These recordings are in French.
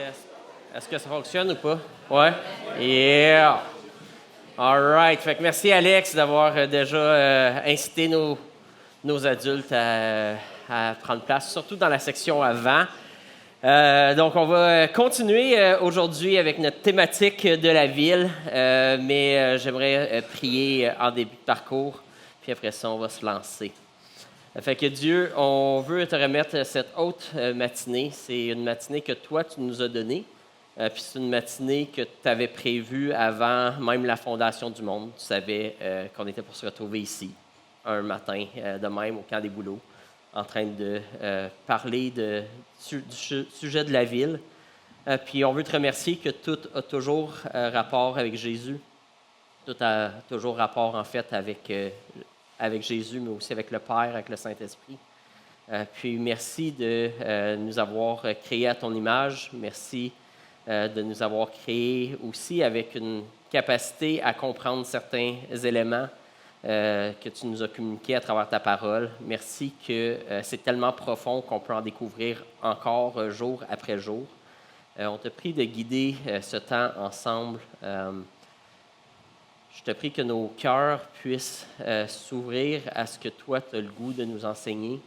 Test. Est-ce que ça fonctionne ou pas? Ouais? Yeah! All right. Fait que merci, Alex, d'avoir déjà incité nos adultes à prendre place, surtout dans la section avant. Donc, on va continuer aujourd'hui avec notre thématique de la ville, mais j'aimerais prier en début de parcours, puis après ça, on va se lancer. Fait que Dieu, on veut te remettre cette haute matinée. C'est une matinée que toi, tu nous as donnée. Puis c'est une matinée que tu avais prévue avant même la fondation du monde. Tu savais qu'on était pour se retrouver ici, un matin de même au camp des bouleaux, en train de parler du sujet de la ville. Puis on veut te remercier que tout a toujours rapport avec Jésus. Tout a toujours rapport, en fait, avec Jésus, mais aussi avec le Père, avec le Saint-Esprit. Puis merci de nous avoir créés à ton image. Merci de nous avoir créés aussi avec une capacité à comprendre certains éléments que tu nous as communiqués à travers ta parole. Merci que c'est tellement profond qu'on peut en découvrir encore jour après jour. On te prie de guider ce temps ensemble. Je te prie que nos cœurs puissent s'ouvrir à ce que toi, tu as le goût de nous enseigner.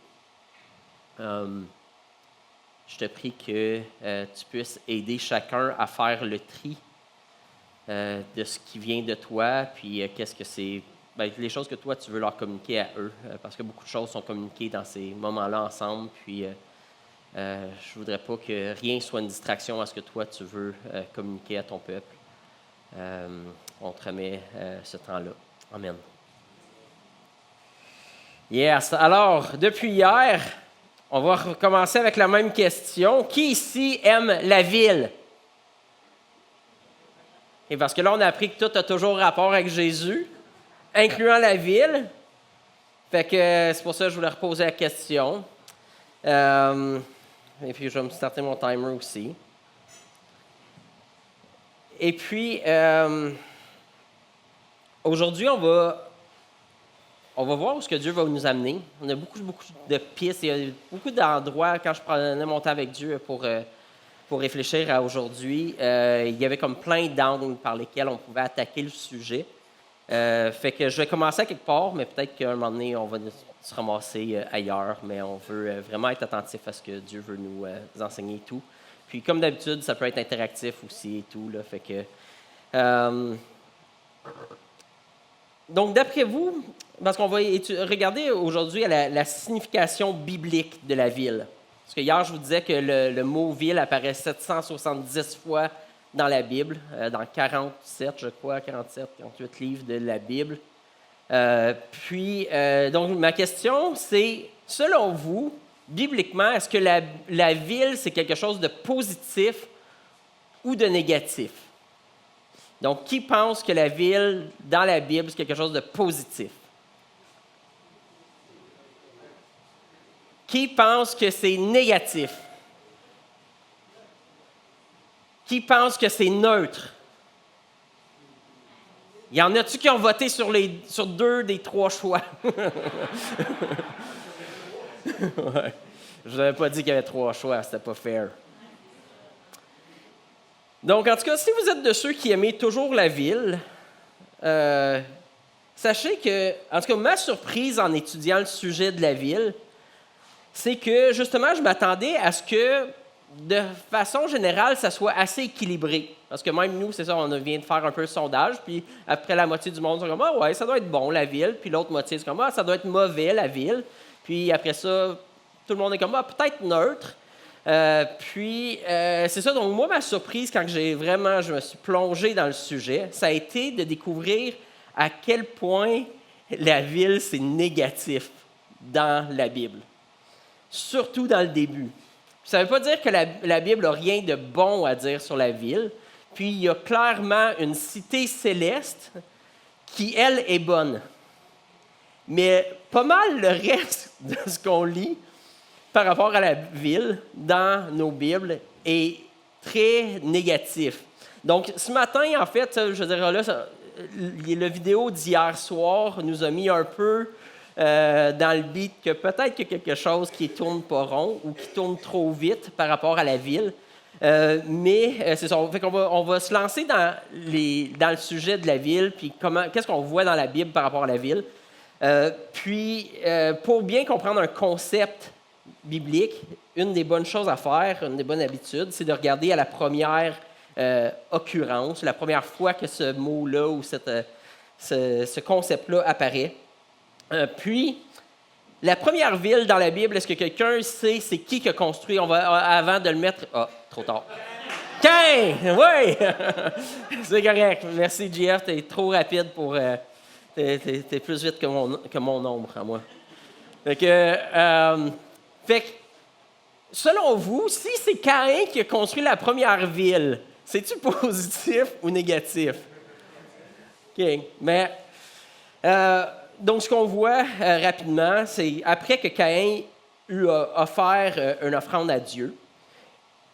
Je te prie que tu puisses aider chacun à faire le tri de ce qui vient de toi, puis qu'est-ce que c'est, les choses que toi, tu veux leur communiquer à eux, parce que beaucoup de choses sont communiquées dans ces moments-là ensemble, puis je ne voudrais pas que rien soit une distraction à ce que toi, tu veux communiquer à ton peuple. On te remet ce temps-là. Amen. Yes. Alors, depuis hier, on va recommencer avec la même question. Qui ici aime la ville? Et parce que là, on a appris que tout a toujours rapport avec Jésus, incluant la ville. Fait que c'est pour ça que je voulais reposer la question. Et puis, je vais me starter mon timer aussi. Et puis, aujourd'hui, on va voir où ce que Dieu va nous amener. On a beaucoup de pistes. Il y a beaucoup d'endroits, quand je prenais mon temps avec Dieu pour réfléchir à aujourd'hui, il y avait comme plein d'angles par lesquels on pouvait attaquer le sujet. Fait que je vais commencer à quelque part, mais peut-être qu'à un moment donné, on va se ramasser ailleurs. Mais on veut vraiment être attentif à ce que Dieu veut nous enseigner et tout. Puis, comme d'habitude, ça peut être interactif aussi et tout. Là, fait que... Donc, d'après vous, parce qu'on va regarder aujourd'hui la signification biblique de la ville. Parce que hier, je vous disais que le mot « ville » apparaît 770 fois dans la Bible, dans 47, je crois, 47, 48 livres de la Bible. Donc, ma question, c'est, selon vous, bibliquement, est-ce que la ville, c'est quelque chose de positif ou de négatif? Donc, qui pense que la ville, dans la Bible, c'est quelque chose de positif? Qui pense que c'est négatif? Qui pense que c'est neutre? Y en a-tu qui ont voté sur 2 des 3 choix? Ouais. Je vous avais pas dit qu'il y avait 3 choix, c'était pas fair. Donc, en tout cas, si vous êtes de ceux qui aimaient toujours la ville, sachez que, en tout cas, ma surprise en étudiant le sujet de la ville, c'est que, justement, je m'attendais à ce que, de façon générale, ça soit assez équilibré. Parce que même nous, c'est ça, on vient de faire un peu le sondage, puis après la moitié du monde, c'est comme « Ah ouais, ça doit être bon, la ville », puis l'autre moitié, c'est comme « Ah, ça doit être mauvais, la ville », puis après ça, tout le monde est comme « Ah, peut-être neutre ». C'est ça, donc moi, ma surprise, quand je me suis plongé dans le sujet, ça a été de découvrir à quel point la ville, c'est négatif dans la Bible. Surtout dans le début. Ça ne veut pas dire que la Bible n'a rien de bon à dire sur la ville, puis il y a clairement une cité céleste qui, elle, est bonne. Mais pas mal le reste de ce qu'on lit par rapport à la ville dans nos Bibles est très négatif. Donc, ce matin, en fait, je veux dire, là, la vidéo d'hier soir nous a mis un peu dans le beat que peut-être qu'il y a quelque chose qui tourne pas rond ou qui tourne trop vite par rapport à la ville. C'est ça. Fait qu'on on va se lancer dans le sujet de la ville, puis qu'est-ce qu'on voit dans la Bible par rapport à la ville. Pour bien comprendre un concept biblique, une des bonnes choses à faire, une des bonnes habitudes, c'est de regarder à la première occurrence, la première fois que ce mot-là ou ce concept-là apparaît. La première ville dans la Bible, est-ce que quelqu'un sait c'est qui a construit? Avant de le mettre... Ah, trop tard. Caïn! Oui! C'est correct. Merci, JF. T'es trop rapide pour... T'es plus vite que mon ombre, à moi. Fait que, selon vous, si c'est Caïn qui a construit la première ville, c'est-tu positif ou négatif? OK. Mais... donc, ce qu'on voit rapidement, c'est après que Caïn eut offert une offrande à Dieu,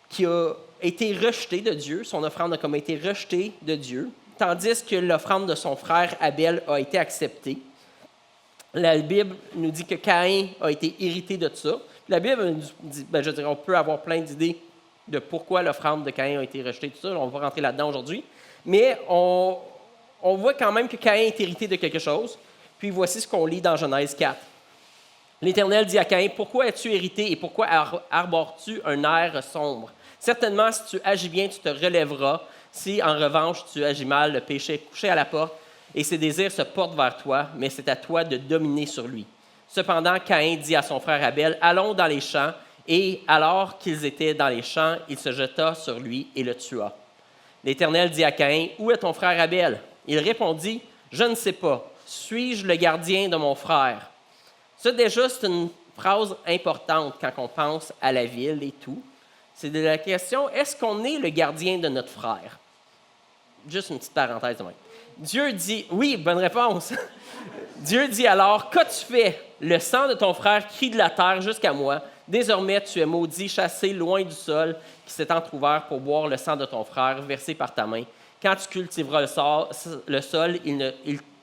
qui a été rejetée de Dieu, son offrande a comme été rejetée de Dieu, tandis que l'offrande de son frère Abel a été acceptée. La Bible nous dit que Caïn a été irrité de ça. La Bible nous dit, on peut avoir plein d'idées de pourquoi l'offrande de Caïn a été rejetée, tout ça. On va rentrer là-dedans aujourd'hui. Mais on voit quand même que Caïn est irrité de quelque chose. Puis voici ce qu'on lit dans Genèse 4. L'Éternel dit à Caïn, « Pourquoi es-tu irrité et pourquoi arbores-tu un air sombre? Certainement, si tu agis bien, tu te relèveras. Si, en revanche, tu agis mal, le péché est couché à la porte et ses désirs se portent vers toi, mais c'est à toi de dominer sur lui. » Cependant, Caïn dit à son frère Abel, « Allons dans les champs. » Et alors qu'ils étaient dans les champs, il se jeta sur lui et le tua. L'Éternel dit à Caïn, « Où est ton frère Abel? » Il répondit, « Je ne sais pas. Suis-je le gardien de mon frère? » Ça, déjà, c'est une phrase importante quand on pense à la ville et tout. C'est de la question, est-ce qu'on est le gardien de notre frère? Juste une petite parenthèse de même. Dieu dit, oui, bonne réponse. Dieu dit alors, qu'as-tu fait? Le sang de ton frère crie de la terre jusqu'à moi. Désormais, tu es maudit, chassé loin du sol qui s'est entrouvert pour boire le sang de ton frère versé par ta main. Quand tu cultiveras le sol, il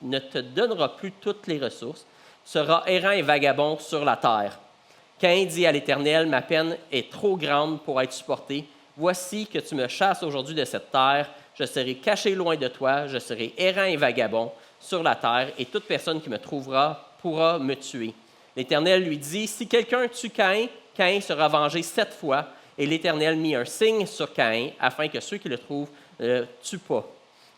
ne te donnera plus toutes les ressources. Tu seras errant et vagabond sur la terre. Caïn dit à l'Éternel, « Ma peine est trop grande pour être supportée. Voici que tu me chasses aujourd'hui de cette terre. Je serai caché loin de toi. Je serai errant et vagabond sur la terre, et toute personne qui me trouvera pourra me tuer. » L'Éternel lui dit, « Si quelqu'un tue Caïn, Caïn sera vengé 7 fois. » Et l'Éternel mit un signe sur Caïn, afin que ceux qui le trouvent ne le tuent pas.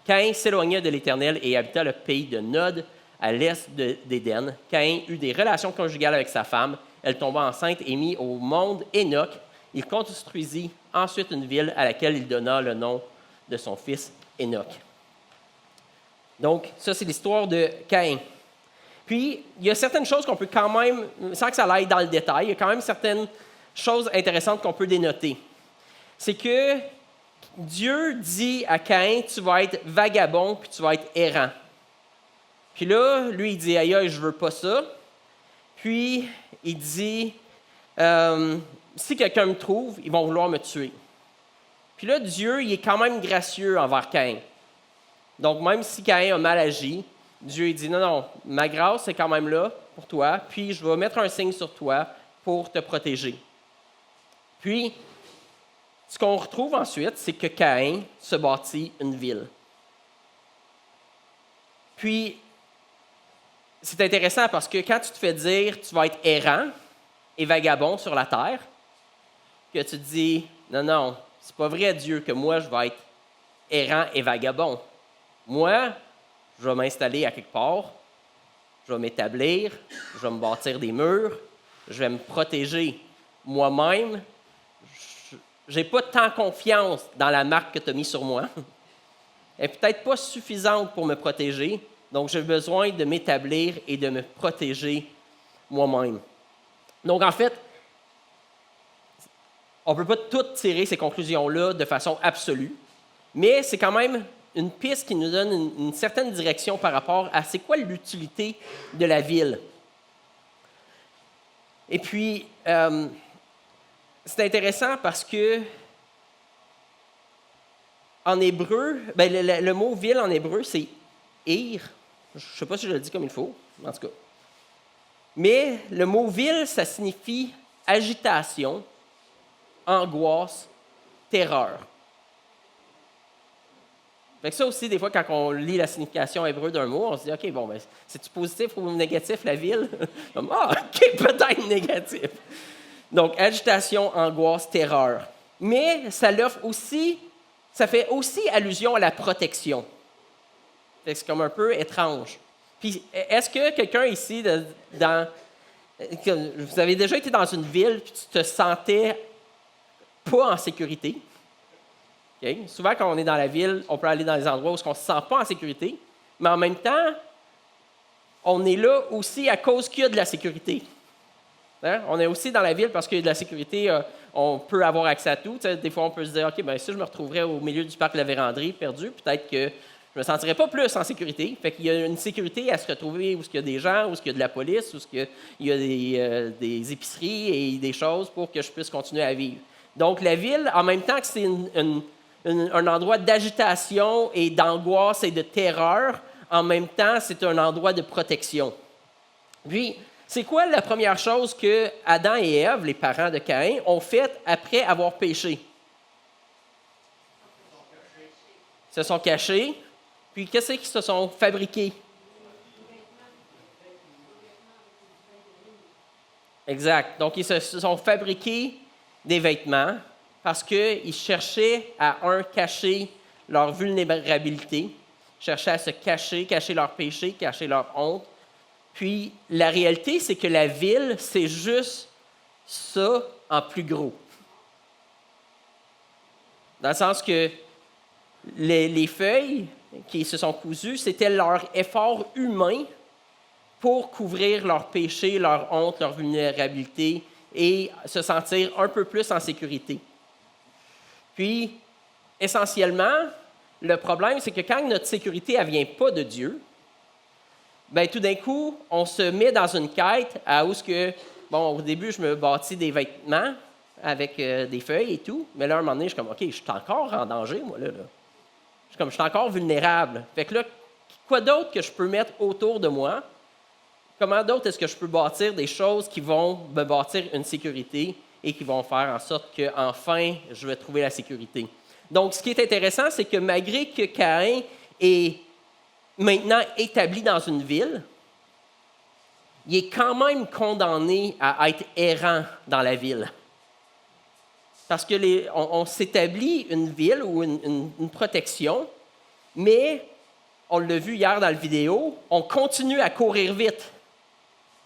Caïn s'éloigna de l'Éternel et habita le pays de Nod, à l'est d'Éden. Caïn eut des relations conjugales avec sa femme. Elle tomba enceinte et mit au monde Enoch. Il construisit ensuite une ville à laquelle il donna le nom de son fils Enoch. Donc, ça, c'est l'histoire de Caïn. Puis, il y a certaines choses qu'on peut quand même, sans que ça aille dans le détail, il y a quand même certaines choses intéressantes qu'on peut dénoter. C'est que Dieu dit à Caïn, tu vas être vagabond puis tu vas être errant. Puis là, lui, il dit, aïe, aïe, je veux pas ça. Puis, il dit, si quelqu'un me trouve, ils vont vouloir me tuer. Puis là, Dieu, il est quand même gracieux envers Caïn. Donc, même si Caïn a mal agi, Dieu, il dit, non, non, ma grâce est quand même là pour toi, puis je vais mettre un signe sur toi pour te protéger. Puis, ce qu'on retrouve ensuite, c'est que Caïn se bâtit une ville. Puis, c'est intéressant parce que quand tu te fais dire tu vas être errant et vagabond sur la terre, que tu te dis non, non, c'est pas vrai, Dieu, que moi je vais être errant et vagabond. Moi, je vais m'installer à quelque part, je vais m'établir, je vais me bâtir des murs, je vais me protéger moi-même. Je n'ai pas tant confiance dans la marque que tu as mise sur moi. Elle n'est peut-être pas suffisante pour me protéger. Donc, j'ai besoin de m'établir et de me protéger moi-même. Donc, en fait, on ne peut pas tout tirer ces conclusions-là de façon absolue, mais c'est quand même une piste qui nous donne une certaine direction par rapport à c'est quoi l'utilité de la ville. Et puis, c'est intéressant parce que en hébreu, le mot ville en hébreu, c'est ir. Je ne sais pas si je le dis comme il faut, en tout cas. Mais le mot ville, ça signifie agitation, angoisse, terreur. Fait que ça aussi, des fois, quand on lit la signification hébreu d'un mot, on se dit, OK, bon, ben, c'est-tu positif ou négatif, la ville? Comme, OK, peut-être négatif. Donc, agitation, angoisse, terreur. Mais ça fait aussi allusion à la protection. Fait que c'est comme un peu étrange. Puis, est-ce que quelqu'un ici, vous avez déjà été dans une ville puis tu te sentais pas en sécurité? Okay? Souvent, quand on est dans la ville, on peut aller dans des endroits où on ne se sent pas en sécurité, mais en même temps, on est là aussi à cause qu'il y a de la sécurité. Hein? On est aussi dans la ville parce qu'il y a de la sécurité, on peut avoir accès à tout. T'sais, des fois, on peut se dire, OK, bien, si je me retrouverais au milieu du parc La Vérandrie, perdu, peut-être que je ne me sentirais pas plus en sécurité. Fait qu'il y a une sécurité à se retrouver où il y a des gens, où il y a de la police, où il y a des épiceries et des choses pour que je puisse continuer à vivre. Donc, la ville, en même temps que c'est un endroit d'agitation et d'angoisse et de terreur, en même temps, c'est un endroit de protection. Puis, c'est quoi la première chose que Adam et Ève, les parents de Caïn, ont fait après avoir péché? Ils se sont cachés. Puis, qu'est-ce qu'ils se sont fabriqués? Exact. Donc, ils se sont fabriqués des vêtements parce qu'ils cherchaient à, cacher leur vulnérabilité, cherchaient à se cacher leur péché, cacher leur honte. Puis, la réalité, c'est que la ville, c'est juste ça en plus gros. Dans le sens que les feuilles qui se sont cousues, c'était leur effort humain pour couvrir leur péché, leur honte, leur vulnérabilité et se sentir un peu plus en sécurité. Puis, essentiellement, le problème, c'est que quand notre sécurité ne vient pas de Dieu, bien, tout d'un coup, on se met dans une quête à où ce que, bon, au début, je me bâtis des vêtements avec des feuilles et tout, mais là, à un moment donné, je suis comme, OK, je suis encore en danger, moi, là. Je suis encore vulnérable. Fait que là, quoi d'autre que je peux mettre autour de moi? Comment d'autre est-ce que je peux bâtir des choses qui vont me bâtir une sécurité et qui vont faire en sorte qu'enfin, je vais trouver la sécurité? Donc, ce qui est intéressant, c'est que malgré que Caïn est maintenant établi dans une ville, il est quand même condamné à être errant dans la ville. Parce que on s'établit une ville ou une protection, mais, on l'a vu hier dans la vidéo, on continue à courir vite.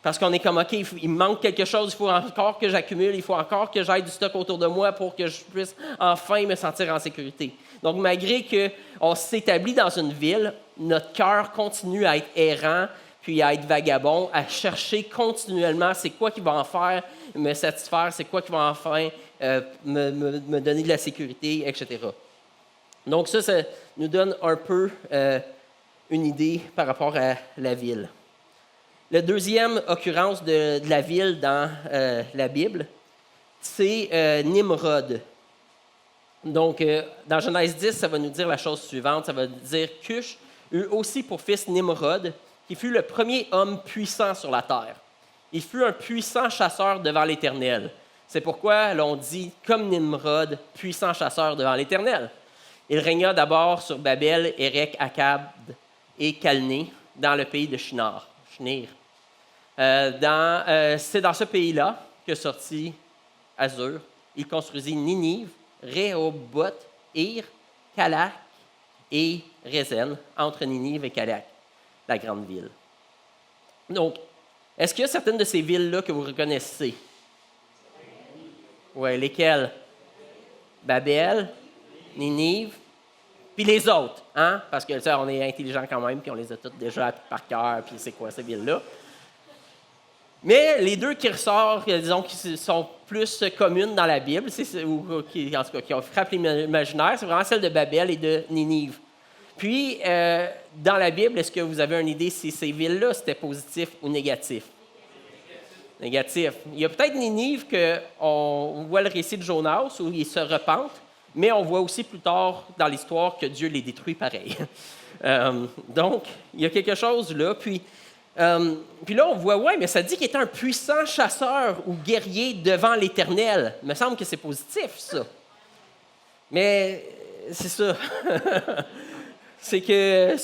Parce qu'on est comme, OK, il me manque quelque chose, il faut encore que j'accumule, il faut encore que j'aille du stock autour de moi pour que je puisse enfin me sentir en sécurité. Donc, malgré qu'on s'établit dans une ville, notre cœur continue à être errant, puis à être vagabond, à chercher continuellement c'est quoi qui va en faire me satisfaire, c'est quoi qui va enfin me donner de la sécurité, etc. Donc, ça nous donne un peu une idée par rapport à la ville. La deuxième occurrence de la ville dans la Bible, c'est Nimrod. Donc, dans Genèse 10, ça va nous dire la chose suivante. Ça va dire « Cush eut aussi pour fils Nimrod, qui fut le premier homme puissant sur la terre. Il fut un puissant chasseur devant l'Éternel. » C'est pourquoi l'on dit « Comme Nimrod, puissant chasseur devant l'Éternel. » Il régna d'abord sur Babel, Érec, Akkad et Calné, dans le pays de Shinir. C'est dans ce pays-là que sortit Assur. Il construisit Ninive, Rehoboth, Ir, Calach et Rézen, entre Ninive et Calach, la grande ville. Donc, est-ce qu'il y a certaines de ces villes-là que vous reconnaissez? Oui, lesquelles? Babel, Ninive, puis les autres, hein? Parce que ça, on est intelligent quand même, puis on les a toutes déjà par cœur, puis c'est quoi ces villes-là? Mais les deux qui ressortent, disons, qui sont plus communes dans la Bible, en tout cas, qui ont frappé l'imaginaire, c'est vraiment celle de Babel et de Ninive. Puis, dans la Bible, est-ce que vous avez une idée si ces villes-là, c'était positif ou négatif? Négatif. Il y a peut-être Ninive qu'on voit le récit de Jonas où ils se repentent, mais on voit aussi plus tard dans l'histoire que Dieu les détruit pareil. Donc, il y a quelque chose là. Puis là, on voit, ouais, mais ça dit qu'il était un puissant chasseur ou guerrier devant l'Éternel. Il me semble que c'est positif, ça. Mais c'est ça. C'est que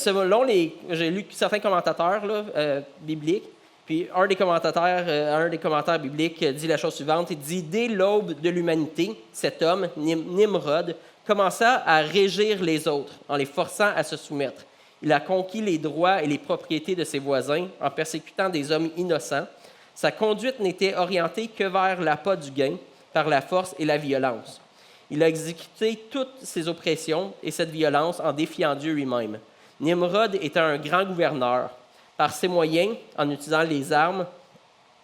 j'ai lu certains commentateurs là, bibliques, puis un des commentaires bibliques dit la chose suivante. Il dit, dès l'aube de l'humanité, cet homme, Nimrod, commença à régir les autres en les forçant à se soumettre. Il a conquis les droits et les propriétés de ses voisins en persécutant des hommes innocents. Sa conduite n'était orientée que vers l'appât du gain, par la force et la violence. Il a exécuté toutes ses oppressions et cette violence en défiant Dieu lui-même. Nimrod était un grand gouverneur. Par ses moyens, en utilisant les armes,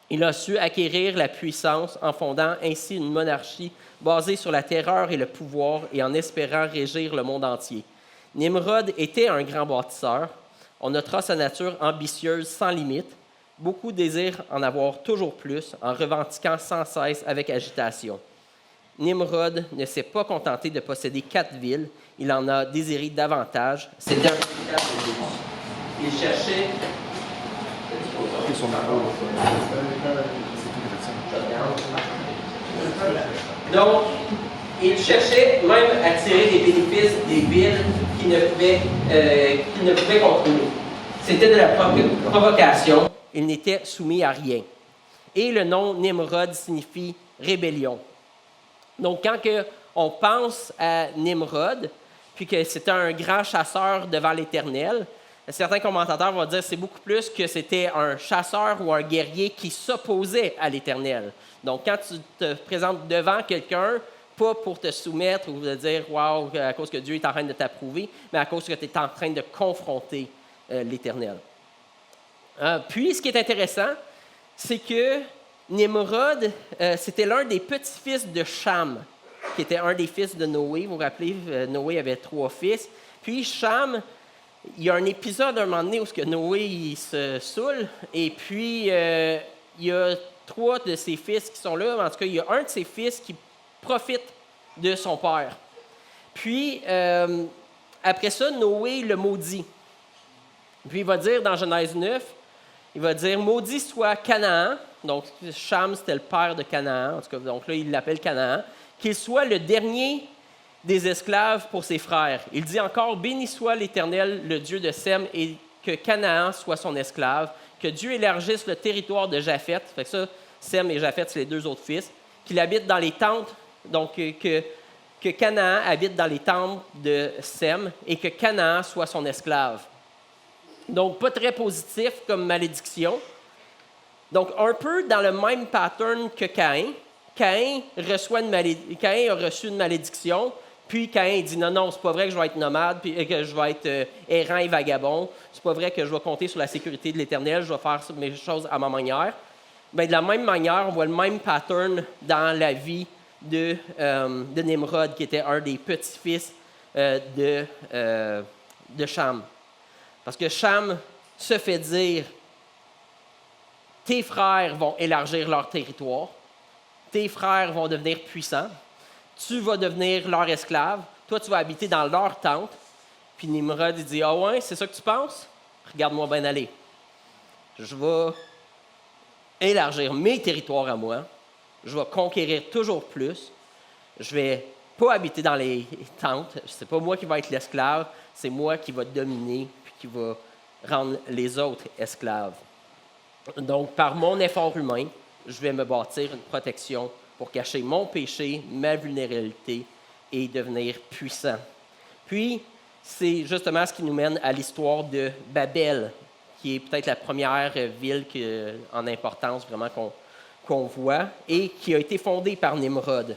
il a su acquérir la puissance en fondant ainsi une monarchie basée sur la terreur et le pouvoir et en espérant régir le monde entier. Nimrod était un grand bâtisseur. On notera sa nature ambitieuse sans limite. Beaucoup désirent en avoir toujours plus en revendiquant sans cesse avec agitation. Nimrod ne s'est pas contenté de posséder 4 villes, il en a désiré davantage. C'était un véritable luxe. Il cherchait. Donc, il cherchait même à tirer des bénéfices des villes qu'il ne pouvait contrôler. C'était de la provocation, il n'était soumis à rien. Et le nom Nimrod signifie rébellion. Donc, quand on pense à Nimrod, puis que c'était un grand chasseur devant l'Éternel, certains commentateurs vont dire que c'est beaucoup plus que c'était un chasseur ou un guerrier qui s'opposait à l'Éternel. Donc, quand tu te présentes devant quelqu'un, pas pour te soumettre ou de dire « Wow, à cause que Dieu est en train de t'approuver », mais à cause que tu es en train de confronter l'Éternel. Puis, ce qui est intéressant, c'est que Nimrod, c'était l'un des petits-fils de Cham, qui était un des fils de Noé. Vous vous rappelez, Noé avait 3 fils. Puis Cham, il y a un épisode à un moment donné où Noé il se saoule, et puis il y a 3 de ses fils qui sont là. En tout cas, il y a un de ses fils qui profite de son père. Puis, après ça, Noé le maudit. Puis il va dire dans Genèse 9, il va dire « Maudit soit Canaan », donc Cham, c'était le père de Canaan, en tout cas, donc là, il l'appelle Canaan, « qu'il soit le dernier des esclaves pour ses frères. » Il dit encore « Béni soit l'Éternel, le Dieu de Sem, et que Canaan soit son esclave, que Dieu élargisse le territoire de Japheth. » Fait que ça, Sem et Japheth, c'est les 2 autres fils. « Qu'il habite dans les tentes, donc que Canaan habite dans les tentes de Sem, et que Canaan soit son esclave. » Donc, pas très positif comme malédiction. Donc, un peu dans le même pattern que Caïn. Caïn a reçu une malédiction, puis Caïn dit non, c'est pas vrai que je vais être nomade, puis que je vais être errant et vagabond. C'est pas vrai que je vais compter sur la sécurité de l'Éternel, je vais faire mes choses à ma manière. Bien, de la même manière, on voit le même pattern dans la vie de Nimrod, qui était un des petits-fils de Cham. Parce que Cham se fait dire « Tes frères vont élargir leur territoire, tes frères vont devenir puissants, tu vas devenir leur esclave, toi tu vas habiter dans leur tente. » Puis Nimrod il dit « Ah ouais, c'est ça que tu penses? Regarde-moi bien aller. Je vais élargir mes territoires à moi, je vais conquérir toujours plus, je vais pas habiter dans les tentes, c'est pas moi qui vais être l'esclave, c'est moi qui va dominer qui va rendre les autres esclaves. Donc, par mon effort humain, je vais me bâtir une protection pour cacher mon péché, ma vulnérabilité et devenir puissant. Puis, c'est justement ce qui nous mène à l'histoire de Babel, qui est peut-être la première ville en importance vraiment qu'on voit et qui a été fondée par Nimrod.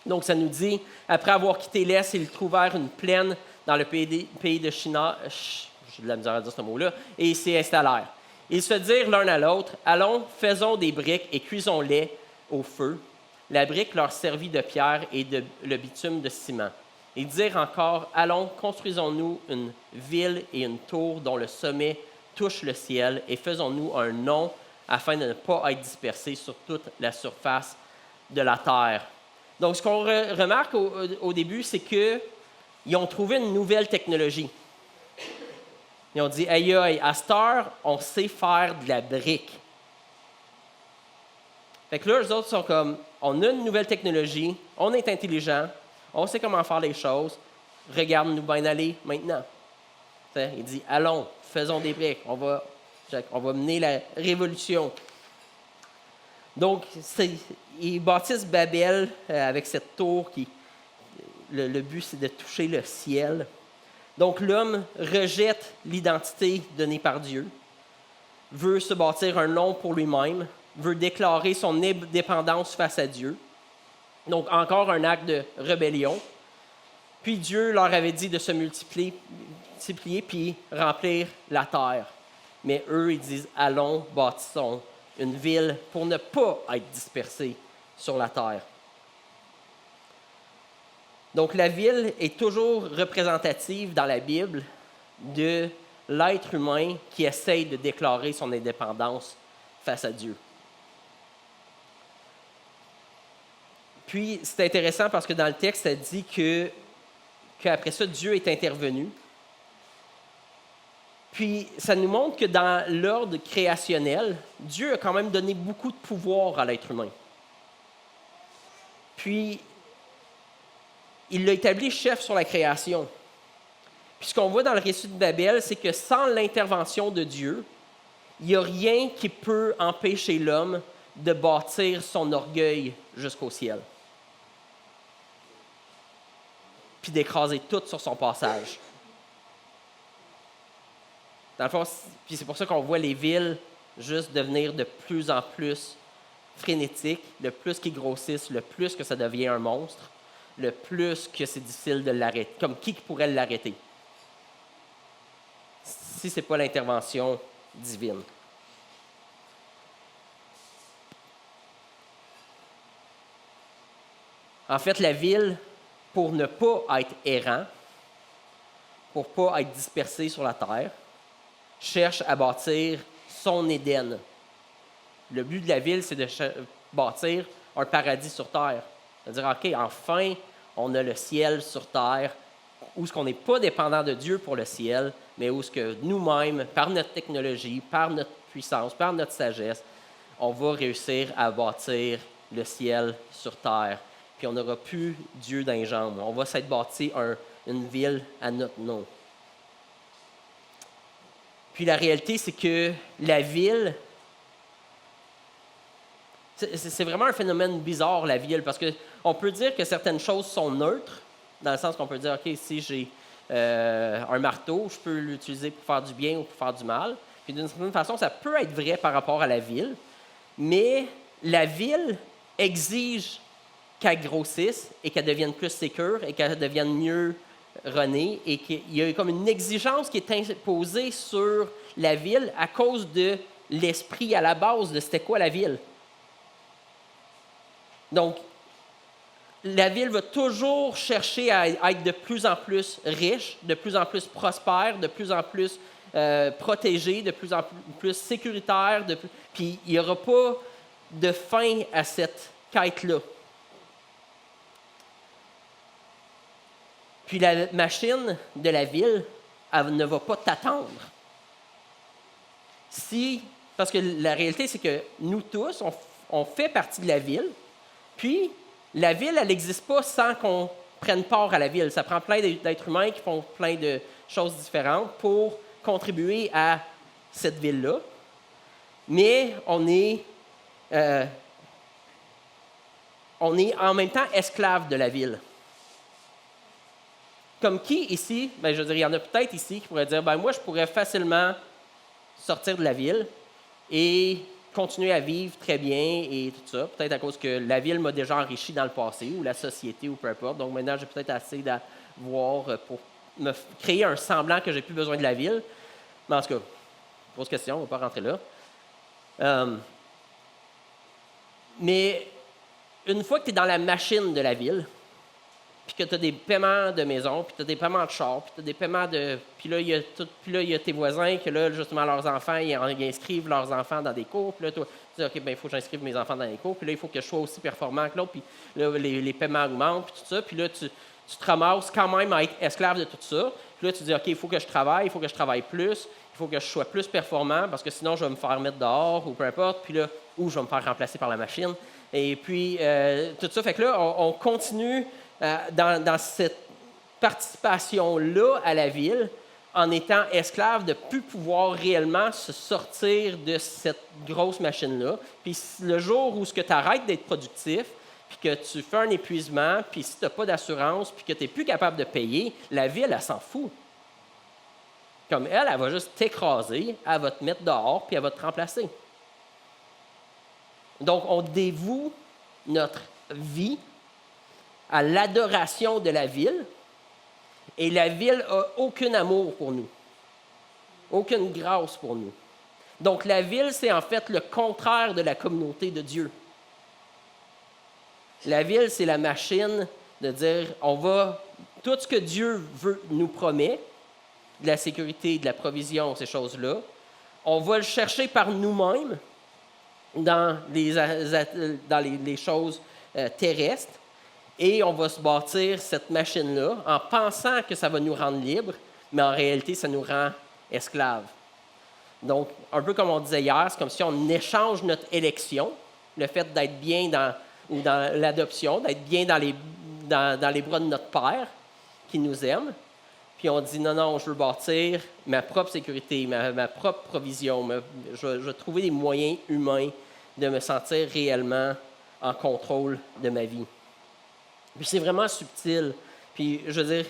Donc, ça nous dit, après avoir quitté l'Est, ils trouvèrent une plaine dans le pays de Shinar, j'ai de la misère à dire ce mot-là, et ils s'y installèrent. Ils se dirent l'un à l'autre, « Allons, faisons des briques et cuisons-les au feu. » La brique leur servit de pierre et le bitume de ciment. Ils dirent encore, « Allons, construisons-nous une ville et une tour dont le sommet touche le ciel, et faisons-nous un nom afin de ne pas être dispersés sur toute la surface de la terre. » Donc, ce qu'on remarque au début, c'est qu'ils ont trouvé une nouvelle technologie. Ils ont dit, aïe, à cette heure, on sait faire de la brique. Fait que là, eux autres sont comme, on a une nouvelle technologie, on est intelligent, On sait comment faire les choses. Regarde-nous bien aller maintenant. T'sais, il dit, allons, faisons des briques. On va mener la révolution. Donc, ils bâtissent Babel avec cette tour qui, le but, c'est de toucher le ciel. Donc, l'homme rejette l'identité donnée par Dieu, veut se bâtir un nom pour lui-même, veut déclarer son indépendance face à Dieu. Donc, encore un acte de rébellion. Puis Dieu leur avait dit de se multiplier puis remplir la terre. Mais eux, ils disent, allons, bâtissons une ville pour ne pas être dispersés sur la terre. Donc, la ville est toujours représentative dans la Bible de l'être humain qui essaye de déclarer son indépendance face à Dieu. Puis, c'est intéressant parce que dans le texte, ça dit qu'après ça, Dieu est intervenu. Puis, ça nous montre que dans l'ordre créationnel, Dieu a quand même donné beaucoup de pouvoir à l'être humain. Puis, il l'a établi chef sur la création. Puis, ce qu'on voit dans le récit de Babel, c'est que sans l'intervention de Dieu, il n'y a rien qui peut empêcher l'homme de bâtir son orgueil jusqu'au ciel. Puis d'écraser tout sur son passage. Dans le fond, puis c'est pour ça qu'on voit les villes juste devenir de plus en plus frénétiques, le plus qu'ils grossissent, le plus que ça devient un monstre, le plus que c'est difficile de l'arrêter. Comme qui pourrait l'arrêter? Si ce n'est pas l'intervention divine. En fait, la ville, pour ne pas être errant, pour ne pas être dispersé sur la terre, cherche à bâtir son Éden. Le but de la ville, c'est de bâtir un paradis sur terre. C'est-à-dire, OK, enfin, on a le ciel sur terre, où ce qu'on n'est pas dépendant de Dieu pour le ciel, mais où ce que nous-mêmes, par notre technologie, par notre puissance, par notre sagesse, on va réussir à bâtir le ciel sur terre. Puis on n'aura plus Dieu dans les jambes. On va s'être bâti une ville à notre nom. Puis la réalité, c'est que la ville, c'est vraiment un phénomène bizarre, la ville, parce qu'on peut dire que certaines choses sont neutres, dans le sens qu'on peut dire, OK, si j'ai un marteau, je peux l'utiliser pour faire du bien ou pour faire du mal. Puis d'une certaine façon, ça peut être vrai par rapport à la ville, mais la ville exige qu'elle grossisse et qu'elle devienne plus sécure et qu'elle devienne mieux renée et qu'il y a comme une exigence qui est imposée sur la ville à cause de l'esprit à la base de c'était quoi la ville. Donc, la ville va toujours chercher à être de plus en plus riche, de plus en plus prospère, de plus en plus protégée, de plus en plus sécuritaire. Puis il n'y aura pas de fin à cette quête-là. Puis la machine de la ville, elle ne va pas t'attendre. Parce que la réalité, c'est que nous tous, on fait partie de la ville, puis la ville, elle n'existe pas sans qu'on prenne part à la ville. Ça prend plein d'êtres humains qui font plein de choses différentes pour contribuer à cette ville-là. Mais on est en même temps esclave de la ville. Comme qui ici, je veux dire, il y en a peut-être ici qui pourraient dire, moi, je pourrais facilement sortir de la ville et continuer à vivre très bien et tout ça. Peut-être à cause que la ville m'a déjà enrichi dans le passé, ou la société, ou peu importe. Donc maintenant, j'ai peut-être assez d'avoir pour me créer un semblant que j'ai plus besoin de la ville. Mais en tout cas, grosse question, on ne va pas rentrer là. Mais une fois que tu es dans la machine de la ville, puis que tu as des paiements de maison, puis tu as des paiements de char, puis tu as des paiements de... Puis là, il y a tes voisins que là, justement, leurs enfants, ils inscrivent leurs enfants dans des cours. Puis là, toi, tu dis, OK, il faut que j'inscrive mes enfants dans les cours. Puis là, il faut que je sois aussi performant que l'autre. Puis là, les paiements augmentent, puis tout ça. Puis là, tu te ramasses quand même à être esclave de tout ça. Puis là, tu dis, OK, il faut que je travaille plus, il faut que je sois plus performant, parce que sinon, je vais me faire mettre dehors, ou peu importe. Puis là, ou je vais me faire remplacer par la machine. Et puis, tout ça, fait que là, on continue dans cette participation-là à la ville, en étant esclave, de ne plus pouvoir réellement se sortir de cette grosse machine-là. Puis le jour où tu arrêtes d'être productif, puis que tu fais un épuisement, puis si tu n'as pas d'assurance, puis que tu n'es plus capable de payer, la ville, elle s'en fout. Comme elle va juste t'écraser, elle va te mettre dehors, puis elle va te remplacer. Donc, on dévoue notre vie à l'adoration de la ville, et la ville n'a aucun amour pour nous, aucune grâce pour nous. Donc, la ville, c'est en fait le contraire de la communauté de Dieu. La ville, c'est la machine de dire, tout ce que Dieu nous promet, de la sécurité, de la provision, ces choses-là, on va le chercher par nous-mêmes dans les choses terrestres, et on va se bâtir cette machine-là en pensant que ça va nous rendre libres, mais en réalité, ça nous rend esclaves. Donc, un peu comme on disait hier, c'est comme si on échange notre élection, le fait d'être bien dans l'adoption, d'être bien dans les bras de notre Père qui nous aime, puis on dit non, je veux bâtir ma propre sécurité, ma propre provision, je veux trouver des moyens humains de me sentir réellement en contrôle de ma vie. Puis c'est vraiment subtil. Puis je veux dire,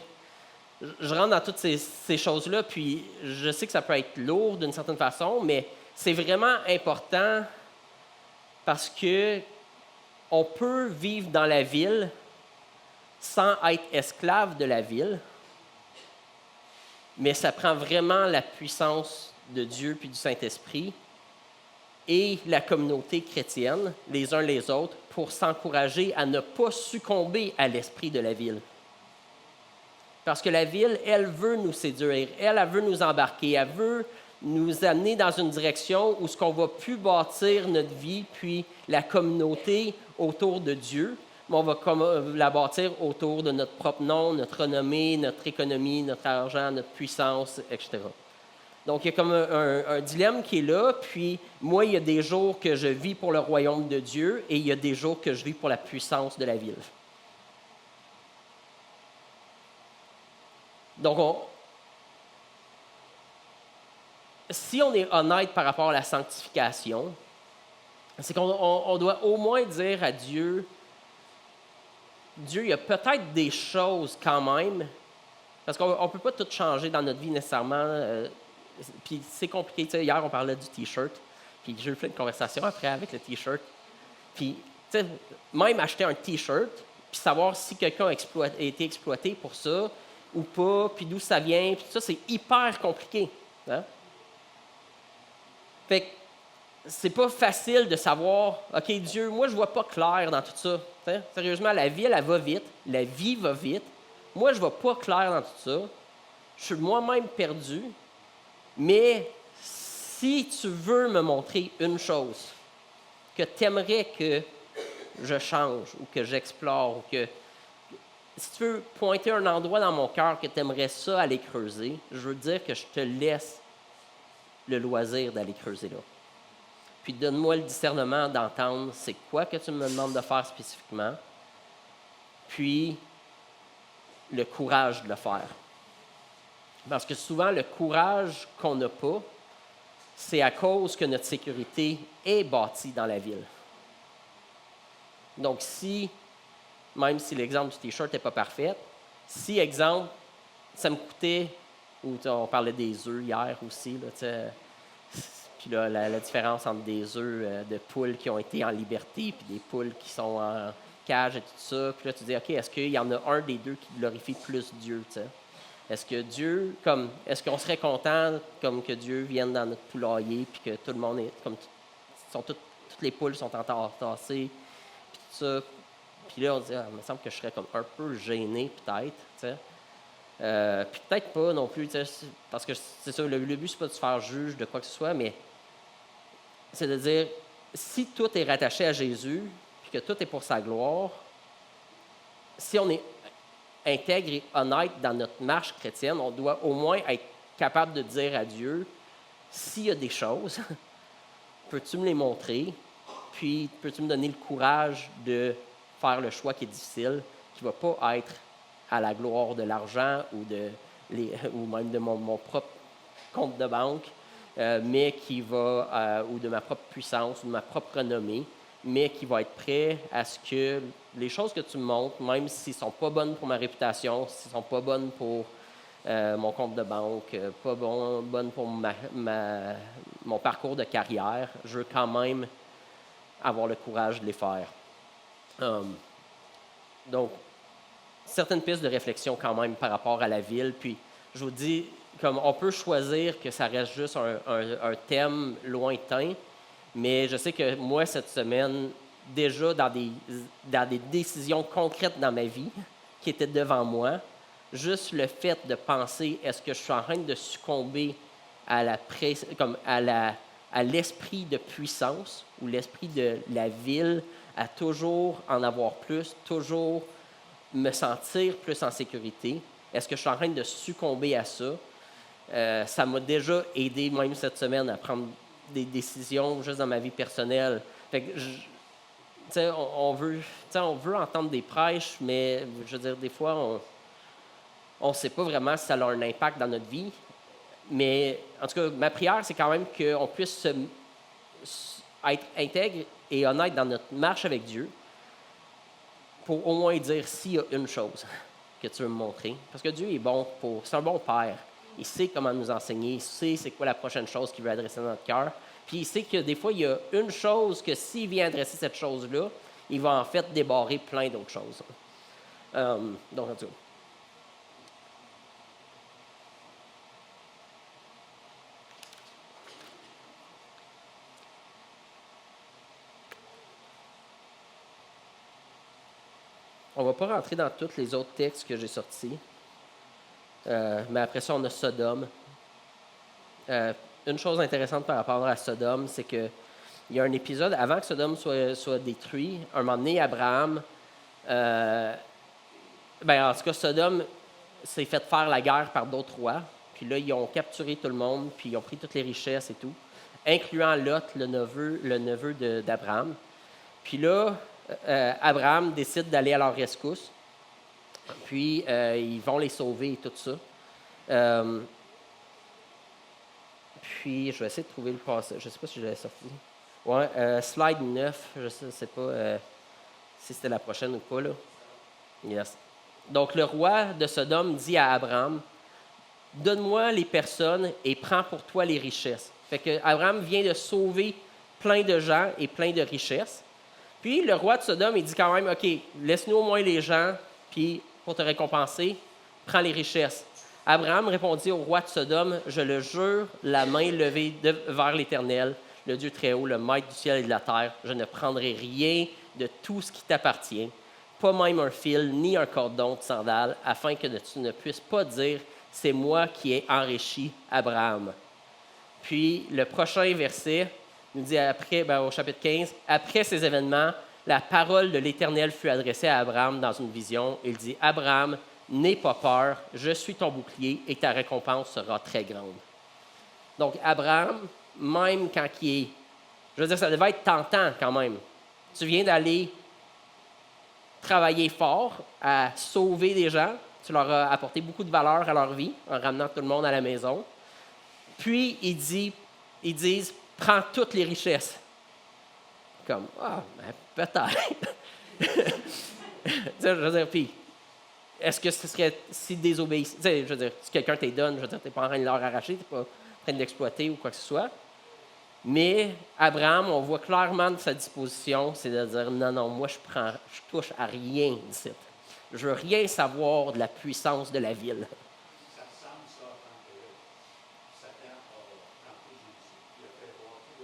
je rentre dans toutes ces choses-là, puis je sais que ça peut être lourd d'une certaine façon, mais c'est vraiment important parce que on peut vivre dans la ville sans être esclave de la ville, mais ça prend vraiment la puissance de Dieu puis du Saint-Esprit et la communauté chrétienne, les uns les autres, pour s'encourager à ne pas succomber à l'esprit de la ville. Parce que la ville, elle veut nous séduire, elle veut nous embarquer, elle veut nous amener dans une direction où ce qu'on va plus bâtir notre vie, puis la communauté autour de Dieu, mais on va la bâtir autour de notre propre nom, notre renommée, notre économie, notre argent, notre puissance, etc. Donc, il y a comme un dilemme qui est là, puis moi, il y a des jours que je vis pour le royaume de Dieu et il y a des jours que je vis pour la puissance de la ville. Donc, si on est honnête par rapport à la sanctification, c'est qu'on doit au moins dire à Dieu, il y a peut-être des choses quand même, parce qu'on ne peut pas tout changer dans notre vie nécessairement. Puis c'est compliqué. Tu sais, hier, on parlait du T-shirt, puis j'ai eu plein de conversations après avec le T-shirt. Puis, tu sais, même acheter un T-shirt, puis savoir si quelqu'un a été exploité pour ça ou pas, puis d'où ça vient, puis tout ça, c'est hyper compliqué. Hein? Fait que c'est pas facile de savoir, OK, Dieu, moi, je vois pas clair dans tout ça. T'sais? Sérieusement, la vie, elle va vite, la vie va vite. Moi, je vois pas clair dans tout ça. Je suis moi-même perdu. Mais si tu veux me montrer une chose que tu aimerais que je change ou que j'explore, ou que si tu veux pointer un endroit dans mon cœur que tu aimerais ça aller creuser, je veux dire que je te laisse le loisir d'aller creuser là. Puis donne-moi le discernement d'entendre c'est quoi que tu me demandes de faire spécifiquement, puis le courage de le faire. Parce que souvent, le courage qu'on n'a pas, c'est à cause que notre sécurité est bâtie dans la ville. Donc, même si l'exemple du T-shirt n'est pas parfait, si, exemple, ça me coûtait, ou on parlait des œufs hier aussi, là, puis là, la différence entre des œufs de poules qui ont été en liberté puis des poules qui sont en cage et tout ça, puis là, tu dis, OK, est-ce qu'il y en a un des deux qui glorifie plus Dieu, tu sais? Est-ce que Dieu, est-ce qu'on serait content que Dieu vienne dans notre poulailler puis que tout le monde est toutes les poules sont entassées puis tout ça. Puis là on dit il me semble que je serais comme un peu gêné peut-être, tu sais. Puis peut-être pas non plus, parce que c'est ça, le but c'est pas de se faire juge de quoi que ce soit, mais c'est de dire si tout est rattaché à Jésus puis que tout est pour sa gloire, si on est intègre et honnête dans notre marche chrétienne, on doit au moins être capable de dire à Dieu, s'il y a des choses, peux-tu me les montrer, puis peux-tu me donner le courage de faire le choix qui est difficile, qu'il qui ne va pas être à la gloire de l'argent ou même de mon propre compte de banque, mais qui va, ou de ma propre puissance, ou de ma propre renommée, mais qui va être prêt à ce que les choses que tu me montres, même s'ils ne sont pas bonnes pour ma réputation, s'ils ne sont pas bonnes pour mon compte de banque, pas bonnes pour mon parcours de carrière, je veux quand même avoir le courage de les faire. Donc, certaines pistes de réflexion quand même par rapport à la ville. Puis, je vous dis, comme on peut choisir que ça reste juste un thème lointain, mais je sais que moi, cette semaine, déjà dans des décisions concrètes dans ma vie qui étaient devant moi, juste le fait de penser, est-ce que je suis en train de succomber à l'esprit de puissance ou l'esprit de la ville, à toujours en avoir plus, toujours me sentir plus en sécurité? Est-ce que je suis en train de succomber à ça? Ça m'a déjà aidé, même cette semaine, à prendre des décisions juste dans ma vie personnelle. Fait que on veut entendre des prêches, mais je veux dire, des fois, on ne sait pas vraiment si ça a un impact dans notre vie. Mais en tout cas, ma prière, c'est quand même qu'on puisse être intègre et honnête dans notre marche avec Dieu pour au moins dire s'il y a une chose que tu veux me montrer. Parce que Dieu est bon c'est un bon Père. Il sait comment nous enseigner, il sait c'est quoi la prochaine chose qu'il veut adresser dans notre cœur. Puis il sait que des fois, il y a une chose que s'il vient adresser cette chose-là, il va en fait débarrer plein d'autres choses. Donc, en tout cas. On ne va pas rentrer dans tous les autres textes que j'ai sortis. Mais après ça, on a Sodome. Une chose intéressante par rapport à Sodome, c'est qu'il y a un épisode, avant que Sodome soit détruit, un moment donné, Abraham, en tout cas, Sodome s'est fait faire la guerre par d'autres rois. Puis là, ils ont capturé tout le monde, puis ils ont pris toutes les richesses et tout, incluant Lot, le neveu d'Abraham. Puis là, Abraham décide d'aller à leur rescousse. Puis, ils vont les sauver et tout ça. Puis, je vais essayer de trouver le passage. Je ne sais pas si je l'ai sorti. Ouais, slide 9. Je ne sais pas si c'était la prochaine ou pas, là. Yes. Donc, le roi de Sodome dit à Abraham, « Donne-moi les personnes et prends pour toi les richesses. » Fait que Abraham vient de sauver plein de gens et plein de richesses. Puis, le roi de Sodome, il dit quand même, « OK, laisse-nous au moins les gens, puis pour te récompenser, prends les richesses. » Abraham répondit au roi de Sodome, « Je le jure, la main levée vers l'Éternel, le Dieu très haut, le maître du ciel et de la terre, je ne prendrai rien de tout ce qui t'appartient, pas même un fil ni un cordon de sandales, afin que tu ne puisses pas dire, c'est moi qui ai enrichi Abraham. » Puis, le prochain verset nous dit au chapitre 15, « Après ces événements, la parole de l'Éternel fut adressée à Abraham dans une vision. Il dit, « Abraham, n'aie pas peur, je suis ton bouclier et ta récompense sera très grande. » Donc, Abraham, même quand il est... Je veux dire, ça devait être tentant quand même. Tu viens d'aller travailler fort à sauver des gens. Tu leur as apporté beaucoup de valeur à leur vie en ramenant tout le monde à la maison. Puis, ils disent, « Prends toutes les richesses. » Comme, peut-être. Je veux dire, puis, est-ce que ce serait si désobéissant? Je veux dire, si quelqu'un te les donne, je veux dire, tu n'es pas en train de leur arracher, tu n'es pas en train de l'exploiter ou quoi que ce soit. Mais Abraham, on voit clairement de sa disposition, c'est de dire, non, moi, je touche à rien d'ici. Je veux rien savoir de la puissance de la ville. Ça ressemble ça quand Satan a tenté Jésus, il a fait voir tout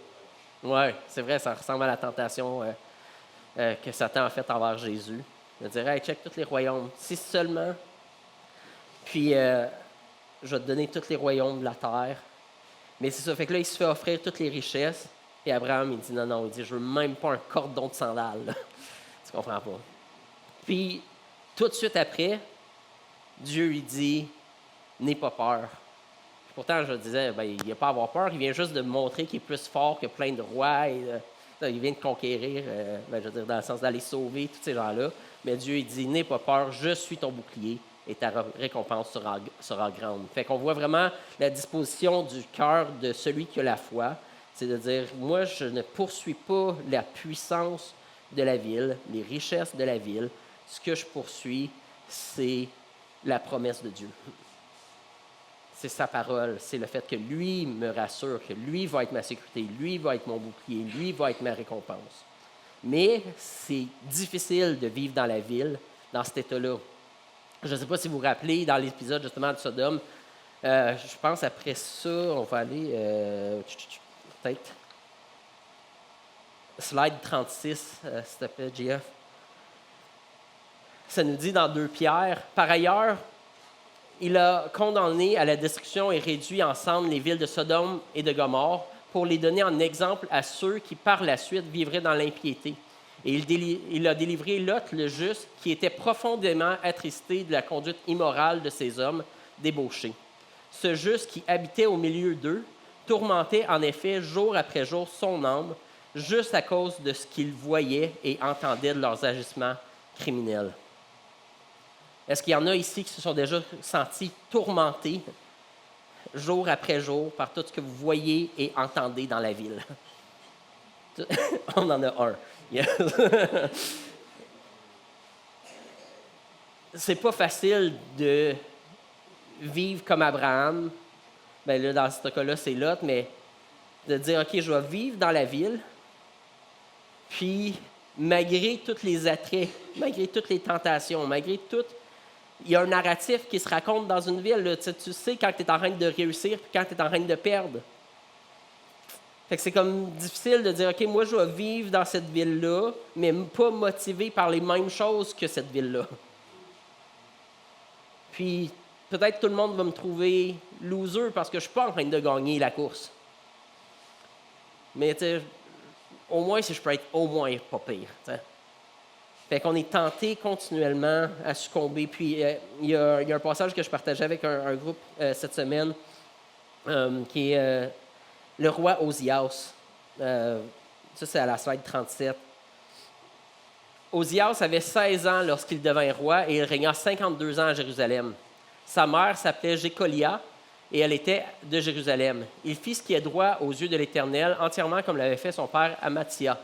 le royaume. Oui, c'est vrai, ça ressemble à la tentation que Satan a faite envers Jésus. Il dirait, hey, check tous les royaumes. Si seulement, puis je vais te donner tous les royaumes de la terre. Mais c'est ça, fait que là, il se fait offrir toutes les richesses. Et Abraham, il dit, non, il dit, je veux même pas un cordon de sandales. Là. Tu comprends pas. Puis, tout de suite après, Dieu lui dit, n'aie pas peur. Puis pourtant, je disais, il n'y a pas à avoir peur, il vient juste de montrer qu'il est plus fort que plein de rois. Il vient de conquérir, je veux dire, dans le sens d'aller sauver tous ces gens-là. Mais Dieu, il dit, n'aie pas peur, je suis ton bouclier et ta récompense sera grande. Fait qu'on voit vraiment la disposition du cœur de celui qui a la foi. C'est de dire, moi, je ne poursuis pas la puissance de la ville, les richesses de la ville. Ce que je poursuis, c'est la promesse de Dieu. C'est sa parole, c'est le fait que lui me rassure, que lui va être ma sécurité, lui va être mon bouclier, lui va être ma récompense. Mais c'est difficile de vivre dans la ville, dans cet état-là. Je ne sais pas si vous vous rappelez, dans l'épisode justement de Sodome, je pense après ça, on va aller peut-être slide 36, s'il te plaît, JF. Ça nous dit dans 2 Pierre, « Par ailleurs, il a condamné à la destruction et réduit ensemble les villes de Sodome et de Gomorrhe pour les donner en exemple à ceux qui par la suite vivraient dans l'impiété. Et il a délivré Lot le juste, qui était profondément attristé de la conduite immorale de ces hommes débauchés. Ce juste qui habitait au milieu d'eux tourmentait en effet jour après jour son âme, juste à cause de ce qu'il voyait et entendait de leurs agissements criminels. » Est-ce qu'il y en a ici qui se sont déjà sentis tourmentés jour après jour par tout ce que vous voyez et entendez dans la ville? On en a un. Yes. C'est pas facile de vivre comme Abraham. Bien là, dans ce cas-là, c'est Lot, mais de dire, OK, je vais vivre dans la ville, puis malgré tous les attraits, malgré toutes les tentations, malgré tout, il y a un narratif qui se raconte dans une ville. Là. Tu sais quand tu es en train de réussir puis quand tu es en train de perdre. Fait que c'est comme difficile de dire, OK, moi, je vais vivre dans cette ville-là, mais pas motivé par les mêmes choses que cette ville-là. Puis, peut-être tout le monde va me trouver loser parce que je ne suis pas en train de gagner la course. Mais, tu sais, au moins, si je peux être au moins pas pire, t'sais. Fait qu'on est tenté continuellement à succomber. Puis, il y a un passage que je partageais avec un groupe cette semaine qui est le roi Osias. Ça, c'est à la slide 37. Osias avait 16 ans lorsqu'il devint roi et il régna 52 ans à Jérusalem. Sa mère s'appelait Jécolia et elle était de Jérusalem. Il fit ce qui est droit aux yeux de l'Éternel, entièrement comme l'avait fait son père Amathia.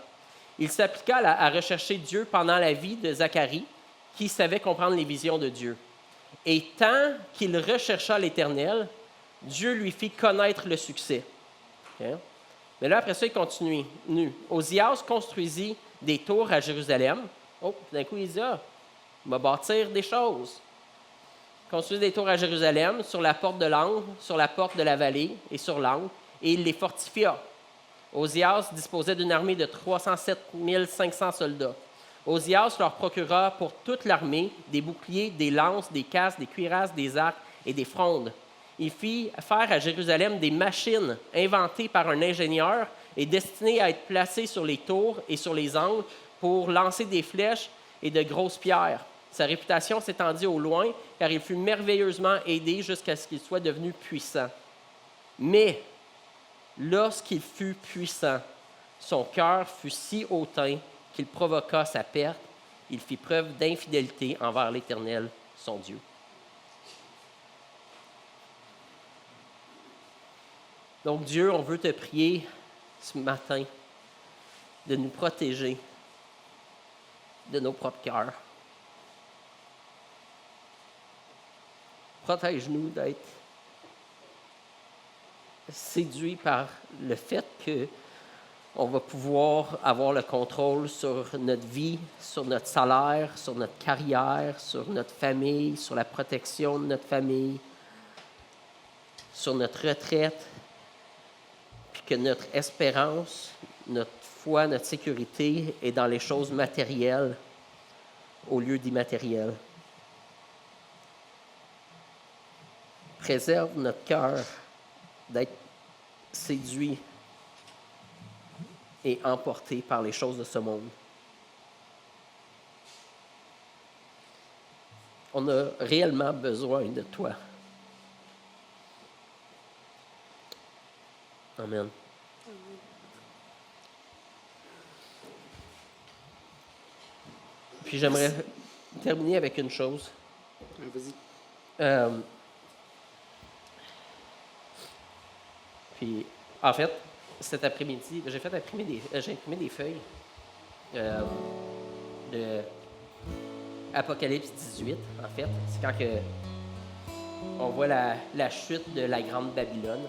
Il s'appliqua à rechercher Dieu pendant la vie de Zacharie, qui savait comprendre les visions de Dieu. Et tant qu'il rechercha l'Éternel, Dieu lui fit connaître le succès. Okay? Mais là, après ça, il continue. Osias construisit des tours à Jérusalem. Oh, d'un coup, il dit, il va bâtir des choses. Il construisit des tours à Jérusalem, sur la porte de l'angle, sur la porte de la vallée et sur l'angle, et il les fortifia. Osias disposait d'une armée de 307 500 soldats. Osias leur procura pour toute l'armée des boucliers, des lances, des casques, des cuirasses, des arcs et des frondes. Il fit faire à Jérusalem des machines inventées par un ingénieur et destinées à être placées sur les tours et sur les angles pour lancer des flèches et de grosses pierres. Sa réputation s'étendit au loin, car il fut merveilleusement aidé jusqu'à ce qu'il soit devenu puissant. Mais lorsqu'il fut puissant, son cœur fut si hautain qu'il provoqua sa perte. Il fit preuve d'infidélité envers l'Éternel, son Dieu. Donc Dieu, on veut te prier ce matin de nous protéger de nos propres cœurs. Protège-nous d'être séduits par le fait qu'on va pouvoir avoir le contrôle sur notre vie, sur notre salaire, sur notre carrière, sur notre famille, sur la protection de notre famille, sur notre retraite, puis que notre espérance, notre foi, notre sécurité est dans les choses matérielles au lieu d'immatérielles. Préserve notre cœur d'être séduit et emporté par les choses de ce monde. On a réellement besoin de toi. Amen. Puis j'aimerais terminer avec une chose. Vas-y. Puis, en fait, cet après-midi, j'ai imprimé des feuilles de Apocalypse 18, en fait. C'est quand que on voit la chute de la grande Babylone.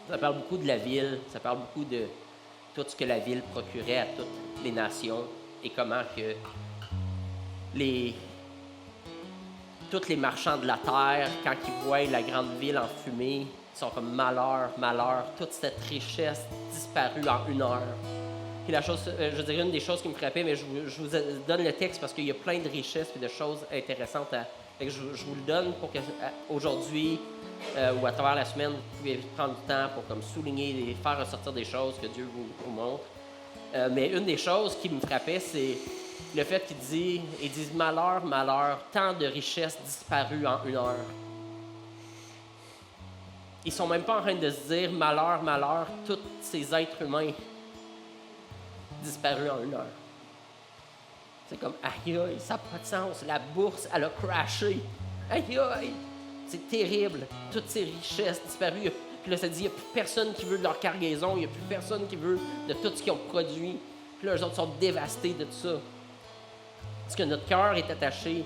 Ça parle beaucoup de la ville, ça parle beaucoup de tout ce que la ville procurait à toutes les nations et comment que tous les marchands de la terre, quand ils voient la grande ville en fumée, ils sont comme malheur, malheur, toute cette richesse disparue en 1 heure. Puis la chose, je dirais une des choses qui me frappait, mais je vous donne le texte parce qu'il y a plein de richesses et de choses intéressantes. Fait que je vous le donne pour que aujourd'hui ou à travers la semaine, vous pouvez prendre du temps pour comme souligner et faire ressortir des choses que Dieu vous montre. Mais une des choses qui me frappait, c'est le fait qu'ils disent malheur, malheur, tant de richesses disparues en 1 heure. Ils sont même pas en train de se dire malheur, malheur, tous ces êtres humains disparus en 1 heure. C'est comme aïe aïe, ça n'a pas de sens. La bourse, elle a crashé. Aïe aïe, c'est terrible. Toutes ces richesses disparues. Puis là, ça dit, il n'y a plus personne qui veut de leur cargaison, il n'y a plus personne qui veut de tout ce qu'ils ont produit. Puis là, eux autres sont dévastés de tout ça. Parce que notre cœur est attaché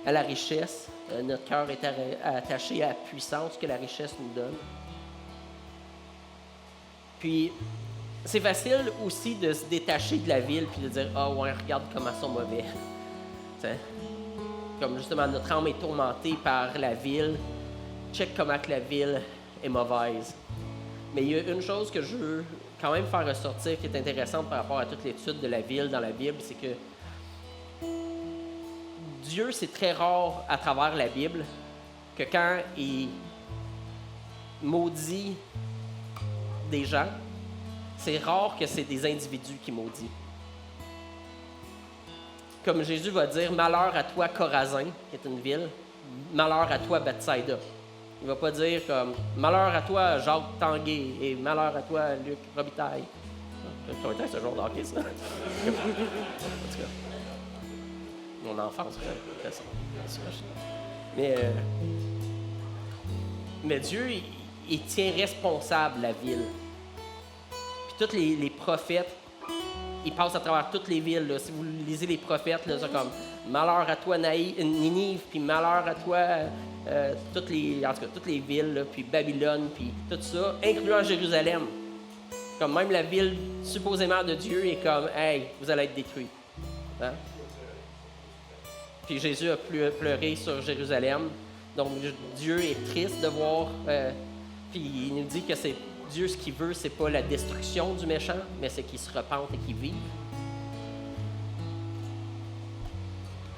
à la richesse, notre cœur est attaché à la puissance que la richesse nous donne. Puis, c'est facile aussi de se détacher de la ville puis de dire « Ah ouais, regarde comment ils sont mauvais. » T'sais? Comme justement, notre âme est tourmentée par la ville. Check comment que la ville est mauvaise. Mais il y a une chose que je veux quand même faire ressortir qui est intéressante par rapport à toute l'étude de la ville dans la Bible, c'est que Dieu, c'est très rare à travers la Bible que quand il maudit des gens, c'est rare que c'est des individus qui maudit. Comme Jésus va dire, malheur à toi Chorazin, qui est une ville, malheur à toi Bethsaïda. Il ne va pas dire comme malheur à toi Jacques Tanguay et malheur à toi Luc Robitaille. Ça va être ce genre d'hockey, ça. En tout cas, mon enfance, c'est ça. Mais Dieu, il tient responsable la ville. Puis tous les prophètes, ils passent à travers toutes les villes. Là. Si vous lisez les prophètes, là, c'est comme malheur à toi Ninive, puis malheur à toi toutes les villes, là, puis Babylone, puis tout ça, incluant Jérusalem. Comme même la ville supposément de Dieu est comme hey, vous allez être détruits. Hein? Puis Jésus a pleuré sur Jérusalem. Donc Dieu est triste de voir. Puis il nous dit que c'est Dieu, ce qu'il veut, c'est pas la destruction du méchant, mais c'est qu'il se repente et qu'il vive.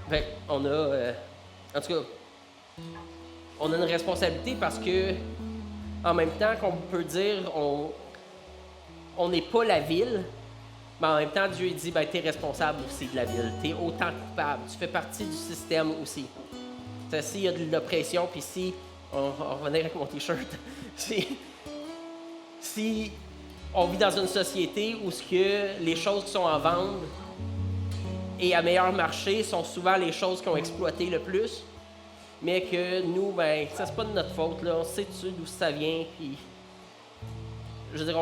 Fait on a, en tout cas, on a une responsabilité parce que, en même temps qu'on peut dire, on n'est pas la ville, mais en même temps, Dieu dit, ben, tu es responsable aussi de la ville. Tu es autant coupable. Tu fais partie du système aussi. S'il y a de l'oppression, puis si, on va revenir avec mon t-shirt, si on vit dans une société où ce que les choses qui sont en vente et à meilleur marché sont souvent les choses qui ont exploité le plus, mais que nous, ben, ça c'est pas de notre faute, là. On sait d'où ça vient, puis je veux dire,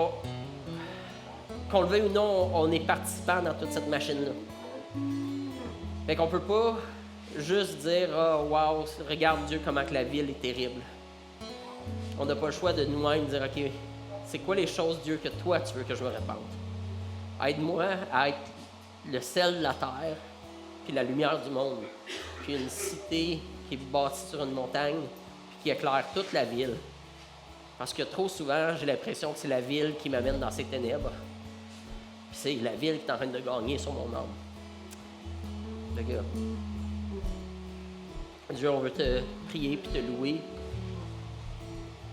qu'on le veuille ou non, on est participant dans toute cette machine-là. Fait qu'on peut pas juste dire « Ah, oh, wow, regarde Dieu comment que la ville est terrible. » On n'a pas le choix de nous-mêmes dire « OK, c'est quoi les choses, Dieu, que toi, tu veux que je me répande? Aide-moi à être le sel de la terre, puis la lumière du monde, puis une cité qui est bâtie sur une montagne, puis qui éclaire toute la ville. Parce que trop souvent, j'ai l'impression que c'est la ville qui m'amène dans ces ténèbres. Puis c'est la ville qui est en train de gagner sur mon âme. Fait que, Dieu, on veut te prier puis te louer.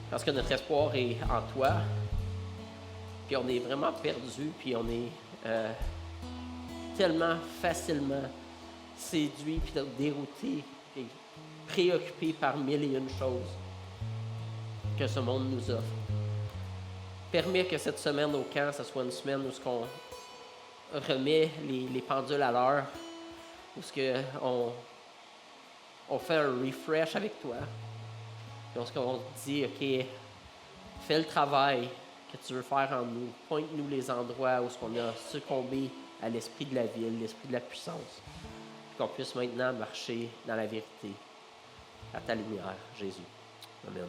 Parce que notre espoir est en toi. Puis on est vraiment perdu, puis on est tellement facilement séduit, puis dérouté, puis préoccupé par 1000 et une choses que ce monde nous offre. Permets que cette semaine au camp, ce soit une semaine où on remet les pendules à l'heure, où on fait un refresh avec toi. Puis on te dit, OK, fais le travail que tu veux faire en nous. Pointe-nous les endroits où on a succombé à l'esprit de la ville, l'esprit de la puissance. Puis qu'on puisse maintenant marcher dans la vérité, à ta lumière, Jésus. Amen.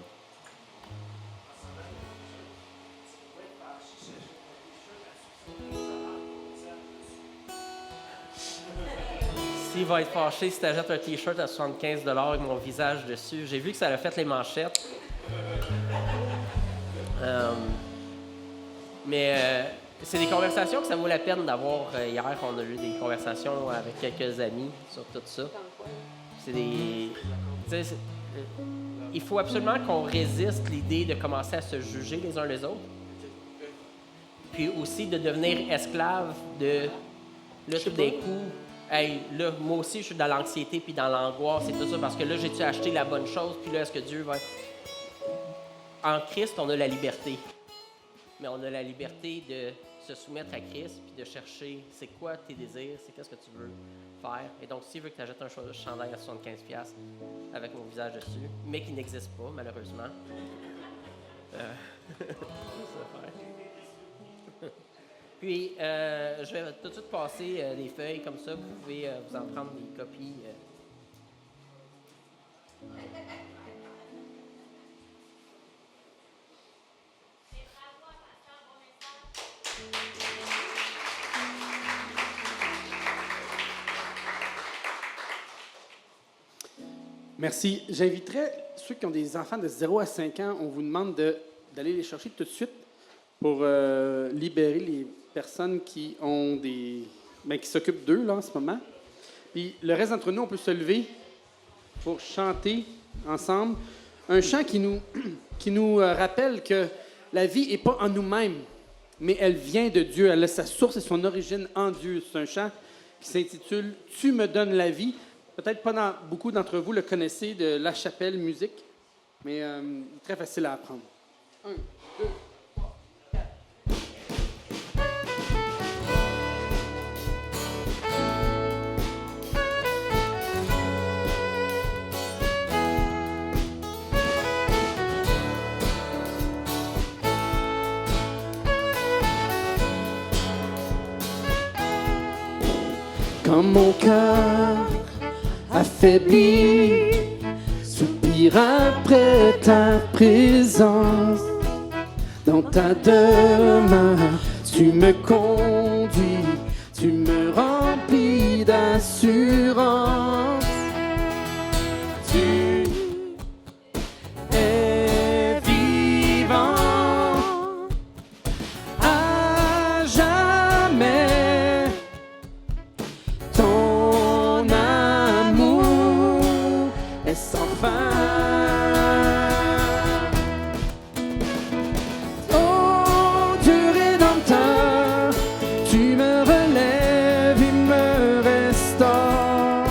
S'il va être fâché si tu achètes un T-shirt à 75$ avec mon visage dessus. J'ai vu que ça a fait les manchettes. Mais c'est des conversations que ça vaut la peine d'avoir. Hier, on a eu des conversations avec quelques amis sur tout ça. C'est des... il faut absolument qu'on résiste l'idée de commencer à se juger les uns les autres. Puis aussi de devenir esclave de... Là, tout d'un coup... Hey, là, moi aussi, je suis dans l'anxiété puis dans l'angoisse et tout ça parce que là, j'ai-tu acheté la bonne chose puis là, est-ce que Dieu va... En Christ, on a la liberté. Mais on a la liberté de se soumettre à Christ puis de chercher c'est quoi tes désirs, c'est qu'est-ce que tu veux faire. Et donc, s'il veut que tu achètes un chandail à 75$ avec mon visage dessus, mais qui n'existe pas, malheureusement, Puis, je vais tout de suite passer des feuilles comme ça. Vous pouvez vous en prendre des copies. Merci. J'inviterais ceux qui ont des enfants de 0 à 5 ans, on vous demande d'aller les chercher tout de suite pour libérer les personnes qui ont qui s'occupent d'eux là, en ce moment. Puis le reste d'entre nous, on peut se lever pour chanter ensemble un chant qui nous rappelle que la vie n'est pas en nous-mêmes, mais elle vient de Dieu. Elle a sa source et son origine en Dieu. C'est un chant qui s'intitule « Tu me donnes la vie ». Peut-être pas beaucoup d'entre vous le connaissez de La Chapelle Musique, mais très facile à apprendre. 1, 2... Quand mon cœur affaibli soupire après ta présence, dans ta demeure, tu me conduis, tu me remplis d'assurance. Tu es vivant à jamais. Ton amour est sans fin. Oh Dieu rédempteur, tu me relèves et me restaures.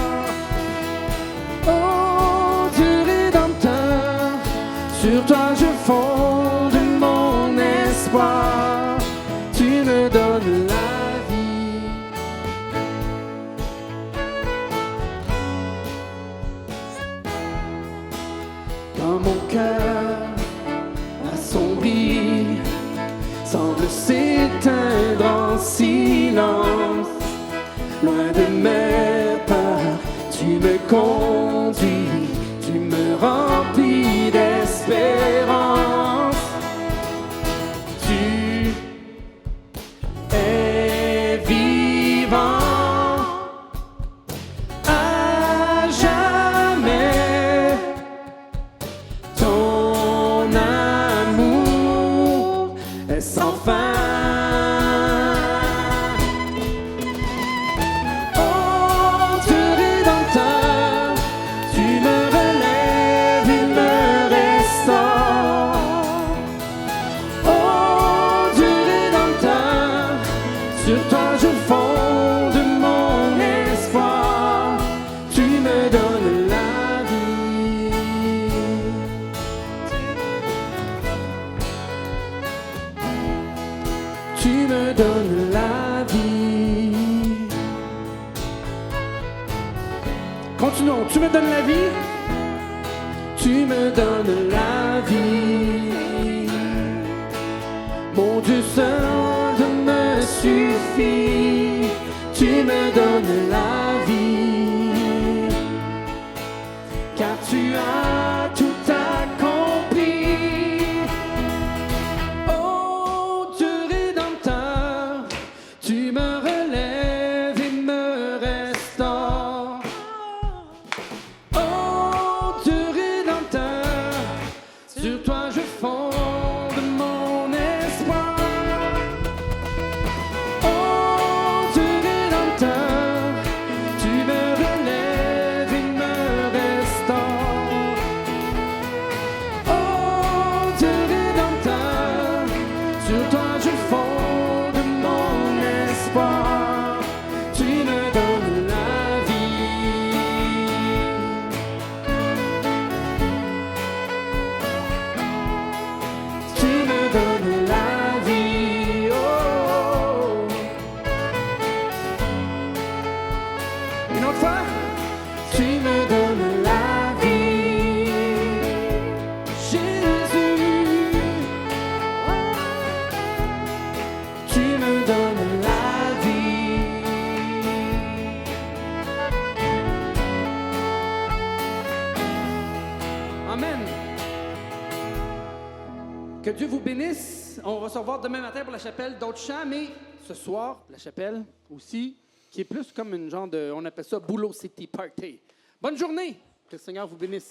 Oh Dieu rédempteur, sur toi je fonde mon espoir. Tu me donnes la vie. Quand mon cœur assombri semble s'éteindre en silence, loin de mes peurs, tu me conduis, tu me remplis d'espérance. Tu es vivant à jamais. Ton amour est sans fin. Oh Dieu rédempteur, tu me relèves et me restaures. Oh Dieu rédempteur, sur toi je fonde mon espoir. Tu me donnes la vie. Tu me donnes la vie. Continuons. Tu me donnes la vie. Tu me donnes la vie. Mon Dieu seul me suffit. Tu me donnes la vie. Car tu as tout accompli. Oh Dieu Rédempteur, tu me relèves et me restaures. Oh Dieu Rédempteur, sur toi je fonde mon espoir. Oh Dieu Rédempteur, tu me relèves et me restaures. Oh Dieu Rédempteur, sur toi je fonde mon espoir. Tu me donnes la vie. Tu me donnes la vie. Oh. Une autre fois. Tu me donnes la vie. Jésus. Tu me donnes la vie. Amen. Que Dieu vous bénisse. On va se revoir demain matin pour la chapelle d'autres chants, mais ce soir, la chapelle aussi, qui est plus comme une genre de, on appelle ça Boulot City Party. Bonne journée. Que le Seigneur vous bénisse.